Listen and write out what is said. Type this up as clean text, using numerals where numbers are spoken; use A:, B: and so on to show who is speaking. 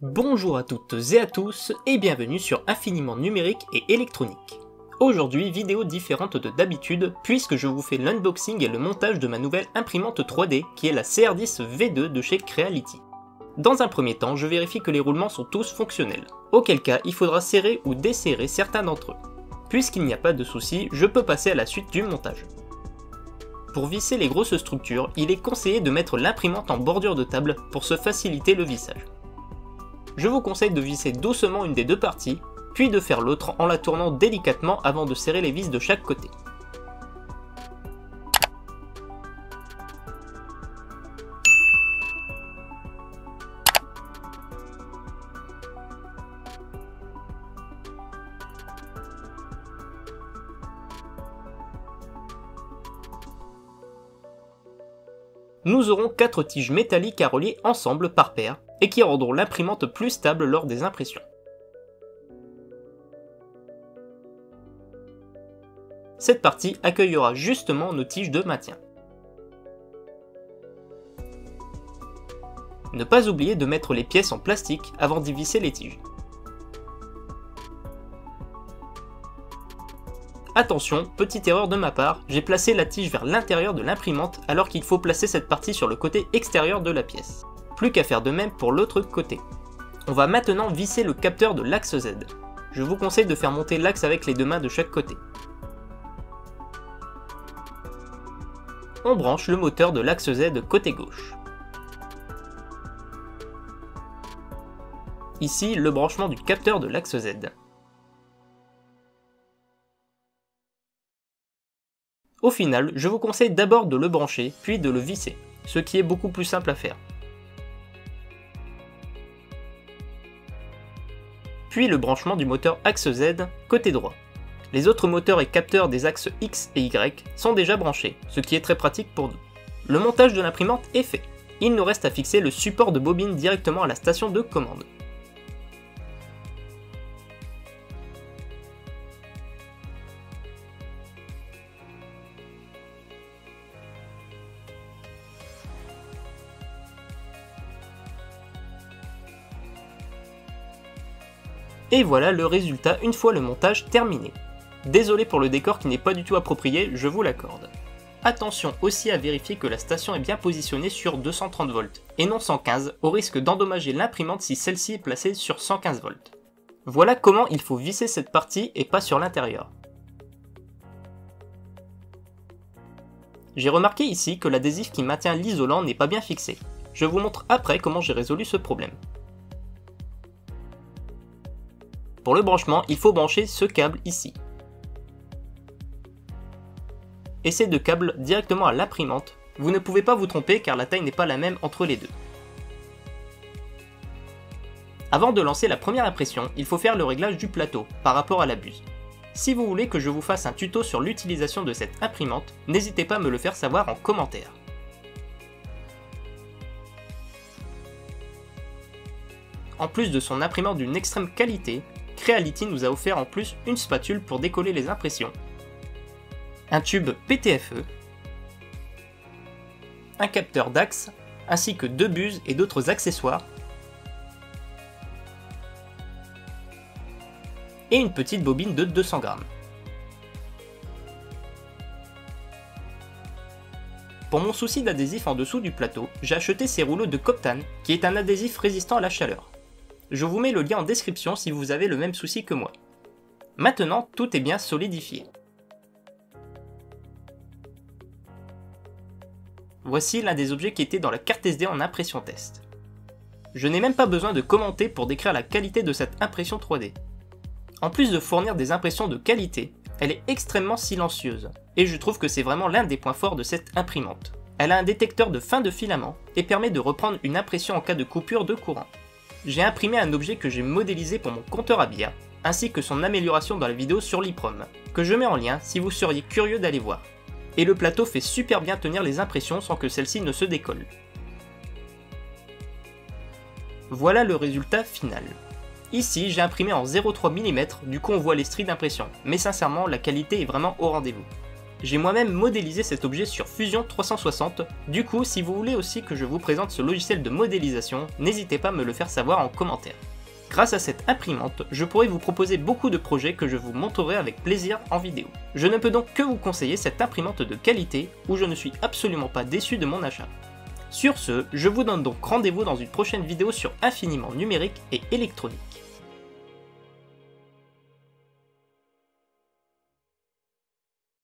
A: Bonjour à toutes et à tous et bienvenue sur Infiniment Numérique et Électronique. Aujourd'hui, vidéo différente de d'habitude puisque je vous fais l'unboxing et le montage de ma nouvelle imprimante 3D qui est la CR10 V2 de chez Creality. Dans un premier temps, je vérifie que les roulements sont tous fonctionnels, auquel cas il faudra serrer ou desserrer certains d'entre eux. Puisqu'il n'y a pas de souci, je peux passer à la suite du montage. Pour visser les grosses structures, il est conseillé de mettre l'imprimante en bordure de table pour se faciliter le vissage. Je vous conseille de visser doucement une des deux parties, puis de faire l'autre en la tournant délicatement avant de serrer les vis de chaque côté. Nous aurons 4 tiges métalliques à relier ensemble par paire, et qui rendront l'imprimante plus stable lors des impressions. Cette partie accueillera justement nos tiges de maintien. Ne pas oublier de mettre les pièces en plastique avant d'y visser les tiges. Attention, petite erreur de ma part, j'ai placé la tige vers l'intérieur de l'imprimante alors qu'il faut placer cette partie sur le côté extérieur de la pièce. Plus qu'à faire de même pour l'autre côté. On va maintenant visser le capteur de l'axe Z. Je vous conseille de faire monter l'axe avec les deux mains de chaque côté. On branche le moteur de l'axe Z côté gauche. Ici, le branchement du capteur de l'axe Z. Au final, je vous conseille d'abord de le brancher, puis de le visser, ce qui est beaucoup plus simple à faire. Puis le branchement du moteur axe Z côté droit. Les autres moteurs et capteurs des axes X et Y sont déjà branchés, ce qui est très pratique pour nous. Le montage de l'imprimante est fait. Il nous reste à fixer le support de bobine directement à la station de commande. Et voilà le résultat une fois le montage terminé. Désolé pour le décor qui n'est pas du tout approprié, je vous l'accorde. Attention aussi à vérifier que la station est bien positionnée sur 230 volts, et non 115, au risque d'endommager l'imprimante si celle-ci est placée sur 115 volts. Voilà comment il faut visser cette partie et pas sur l'intérieur. J'ai remarqué ici que l'adhésif qui maintient l'isolant n'est pas bien fixé. Je vous montre après comment j'ai résolu ce problème. Pour le branchement, il faut brancher ce câble ici. Et ces deux câbles directement à l'imprimante. Vous ne pouvez pas vous tromper car la taille n'est pas la même entre les deux. Avant de lancer la première impression, il faut faire le réglage du plateau par rapport à la buse. Si vous voulez que je vous fasse un tuto sur l'utilisation de cette imprimante, n'hésitez pas à me le faire savoir en commentaire. En plus de son imprimante d'une extrême qualité, Creality nous a offert en plus une spatule pour décoller les impressions, un tube PTFE, un capteur d'axe, ainsi que 2 buses et d'autres accessoires, et une petite bobine de 200 grammes. Pour mon souci d'adhésif en dessous du plateau, j'ai acheté ces rouleaux de Coptan, qui est un adhésif résistant à la chaleur. Je vous mets le lien en description si vous avez le même souci que moi. Maintenant, tout est bien solidifié. Voici l'un des objets qui était dans la carte SD en impression test. Je n'ai même pas besoin de commenter pour décrire la qualité de cette impression 3D. En plus de fournir des impressions de qualité, elle est extrêmement silencieuse, et je trouve que c'est vraiment l'un des points forts de cette imprimante. Elle a un détecteur de fin de filament et permet de reprendre une impression en cas de coupure de courant. J'ai imprimé un objet que j'ai modélisé pour mon compteur à bière, ainsi que son amélioration dans la vidéo sur l'EEPROM, que je mets en lien si vous seriez curieux d'aller voir. Et le plateau fait super bien tenir les impressions sans que celles-ci ne se décollent. Voilà le résultat final. Ici, j'ai imprimé en 0,3 mm, du coup on voit les stries d'impression, mais sincèrement la qualité est vraiment au rendez-vous. J'ai moi-même modélisé cet objet sur Fusion 360, du coup si vous voulez aussi que je vous présente ce logiciel de modélisation, n'hésitez pas à me le faire savoir en commentaire. Grâce à cette imprimante, je pourrai vous proposer beaucoup de projets que je vous montrerai avec plaisir en vidéo. Je ne peux donc que vous conseiller cette imprimante de qualité où je ne suis absolument pas déçu de mon achat. Sur ce, je vous donne donc rendez-vous dans une prochaine vidéo sur infiniment numérique et électronique.